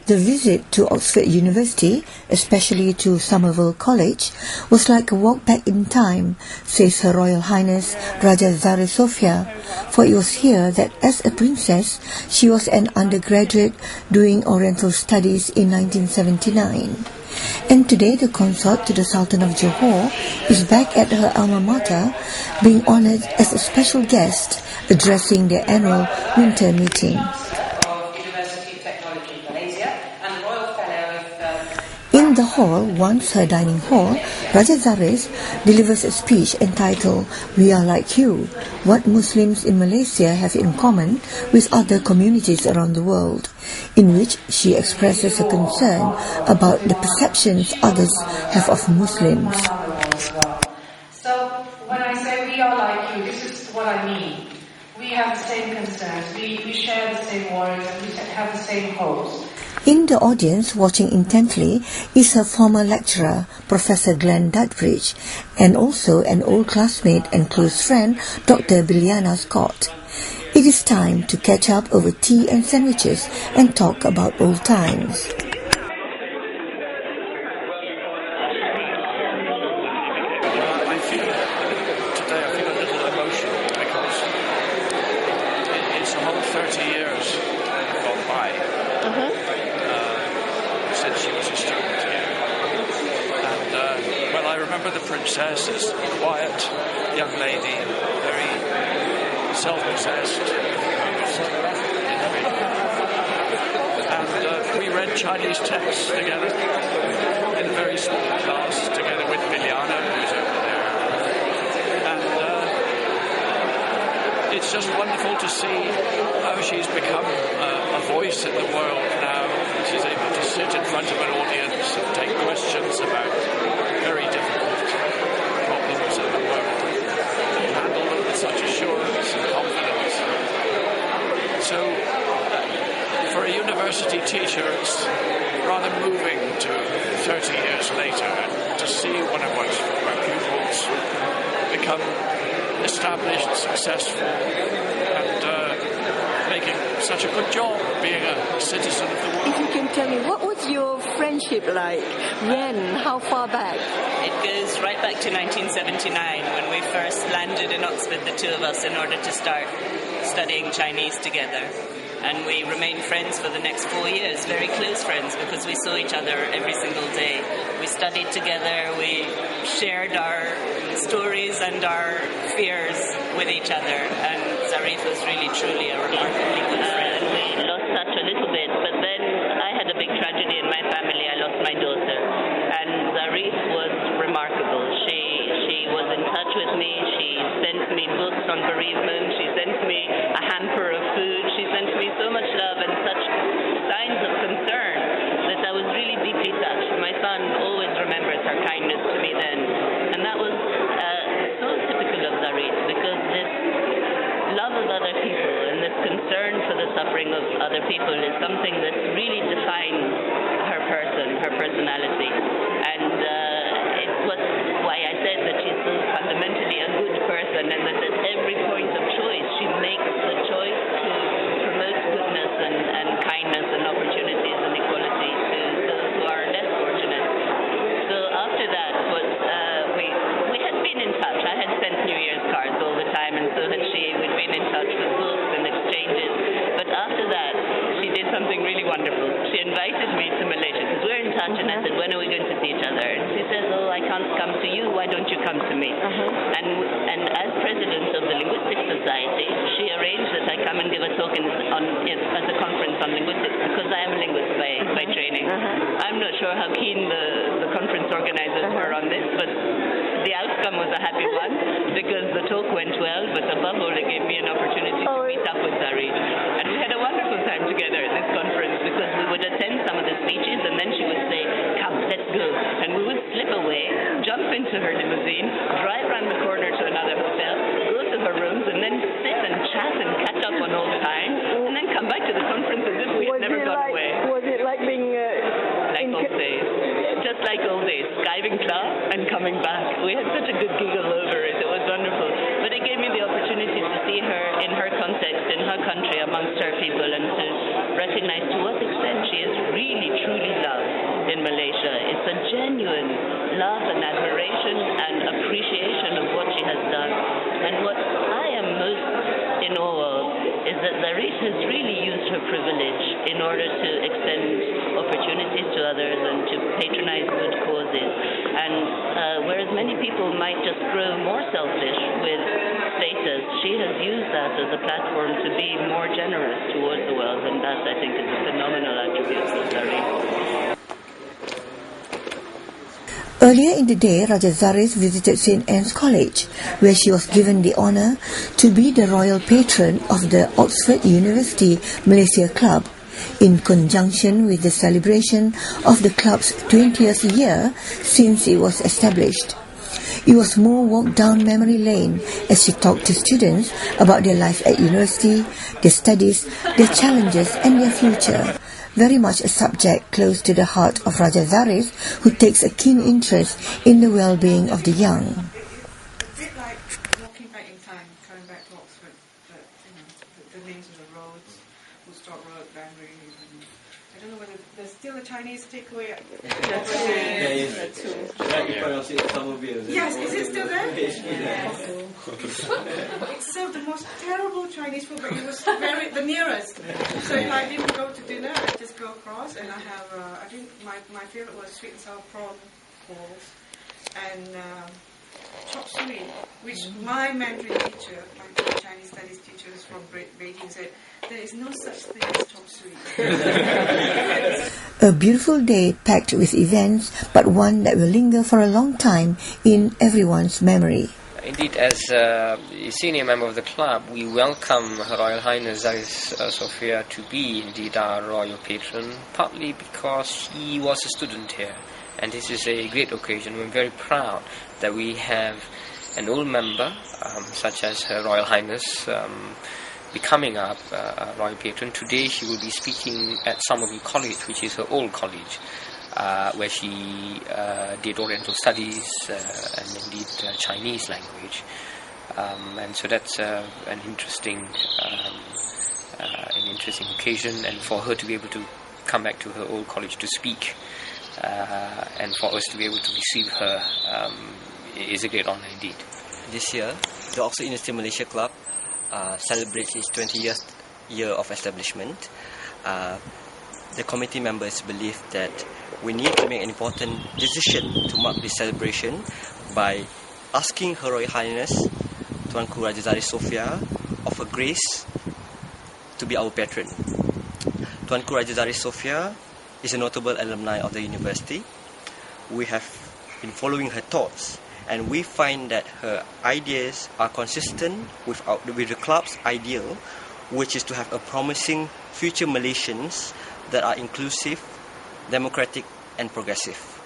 The visit to Oxford University, especially to Somerville College, was like a walk back in time, says Her Royal Highness Raja Zarith Sofiah, for it was here that as a princess she was an undergraduate doing Oriental Studies in 1979. And today the consort to the Sultan of Johor is back at her alma mater, being honoured as a special guest, addressing their annual winter meeting. In the hall, once her dining hall, Raja Zarith delivers a speech entitled "We Are Like You, What Muslims in Malaysia Have in Common with Other Communities Around the World," in which she expresses a concern about the perceptions others have of Muslims. So when I say we are like you, this is what I mean. We have the same concerns, we share the same worries, and we have the same hopes. In the audience, watching intently, is her former lecturer, Professor Glenn Dudbridge, and also an old classmate and close friend, Dr. Biliana Scott. It is time to catch up over tea and sandwiches and talk about old times. I feel a little emotional because it's a whole 30 years gone by. Since she was a student here. And, I remember the princess as a quiet young lady, very self-possessed. And we read Chinese texts together in a very small class, together with Biliana, who's over there. And it's just wonderful to see how she's become a voice in the world now. She's able to sit in front of an audience and take questions about very difficult problems in the world and handle them with such assurance and confidence. So, for a university teacher, it's rather moving to 30 years later to see one of our pupils become established, successful, and making such a good job being a citizen of the world. If you can tell me, what was your friendship like? When? How far back? It goes right back to 1979 when we first landed in Oxford, the two of us, in order to start studying Chinese together. And we remained friends for the next 4 years, very close friends, because we saw each other every single day. We studied together, we shared our stories and our fears with each other, and Zarith was really, truly a remarkably good friend. We lost touch a little bit, but then I had a big tragedy in my family. I lost my daughter, and Zarith was remarkable. She was in touch with me. She sent me books on bereavement. She sent me a hamper of food. She sent me so much love and such signs of concern that I was really deeply touched. My son always remembers her kindness to me then, and that was so typical of Zarith, because this love of other people and this concern for the suffering of other people is something that really defines her person, her personality, and it's why I said that she's so fundamentally a good person, and that at every point of choice she makes the choice to promote goodness and kindness and opportunities and equality to those who are less fortunate. So after that we had been in touch. I had sent New Year's cards all the time, and so had she. We'd been in touch with books and exchanges. But after that, she did something really wonderful. She invited me to Malaysia, because we're in touch, and I said, when are we going to see each other? And she says, oh, I can't come to you. Why don't you come to me? And as president of the Linguistic Society, she arranged that I come and give a talk at a conference on linguistics, because I am a linguist by training. I'm not sure how keen the conference organizers were on this, but the outcome was a happy one, because the talk went well, but above all, it gave me an opportunity to meet up with Zarith. And we had a wonderful time together at this conference, because we would attend some of the speeches, and then she would say, come, let's go. And we would slip away, jump into her limousine, drive around the corner to another hotel, go to her rooms, and then sit and chat and catch up on old times, and then come back to the conference as if we had never gone away. Was it like being... like old days. Just like old days. Skiving class and coming back. We had such a good giggle over it. It was wonderful. But it gave me the opportunity to see her in her context, in her country, amongst her people, and to recognize to what extent she is really, truly loved in Malaysia. It's a genuine love and admiration and appreciation of what she has done. And what I am most in awe of is that Zarith has really used her privilege in order to extend opportunities to others and to patronize good causes. And whereas many people might just grow more selfish with status, she has used that as a platform to be more generous towards the world, and that, I think, is a phenomenal attribute of Zarith. Earlier in the day, Raja Zarith visited St. Anne's College, where she was given the honour to be the Royal Patron of the Oxford University Malaysia Club, in conjunction with the celebration of the club's 20th year since it was established. It was more walk down memory lane as she talked to students about their life at university, their studies, their challenges and their future. Very much a subject close to the heart of Raja Zarith, who takes a keen interest in the well-being of the young. It's a bit like walking back in time, coming back to Oxford, but, the names of the roads, Woodstock Road, Banbury, I don't know whether there's still a Chinese takeaway. Yes, Somerville. Yes, is it still there? It served the most terrible Chinese food, but it was the nearest. So if I didn't go to dinner, I'd just go across, and I have, I think my favorite was sweet and sour prawn balls, and chop suey, which my Mandarin teacher, my Chinese studies teacher is from Beijing, said, there is no such thing as chop suey. A beautiful day packed with events, but one that will linger for a long time in everyone's memory. Indeed, as a senior member of the club, we welcome Her Royal Highness Zarith Sofiah to be indeed our Royal Patron, partly because he was a student here. And this is a great occasion. We're very proud that we have an old member, such as Her Royal Highness, becoming our Royal Patron. Today she will be speaking at Somerville College, which is her old college, where she did Oriental Studies and indeed Chinese language. And so that's an interesting occasion, and for her to be able to come back to her old college to speak, and for us to be able to receive her is a great honour indeed. This year, the Oxford University Malaysia Club celebrates its 20th year of establishment. The committee members believe that we need to make an important decision to mark this celebration by asking Her Royal Highness Tuanku Raja Zarith Sofiah of her grace to be our patron. Tuanku Raja Zarith Sofiah is a notable alumni of the university. We have been following her thoughts, and we find that her ideas are consistent with the club's ideal, which is to have a promising future Malaysians that are inclusive, democratic and progressive.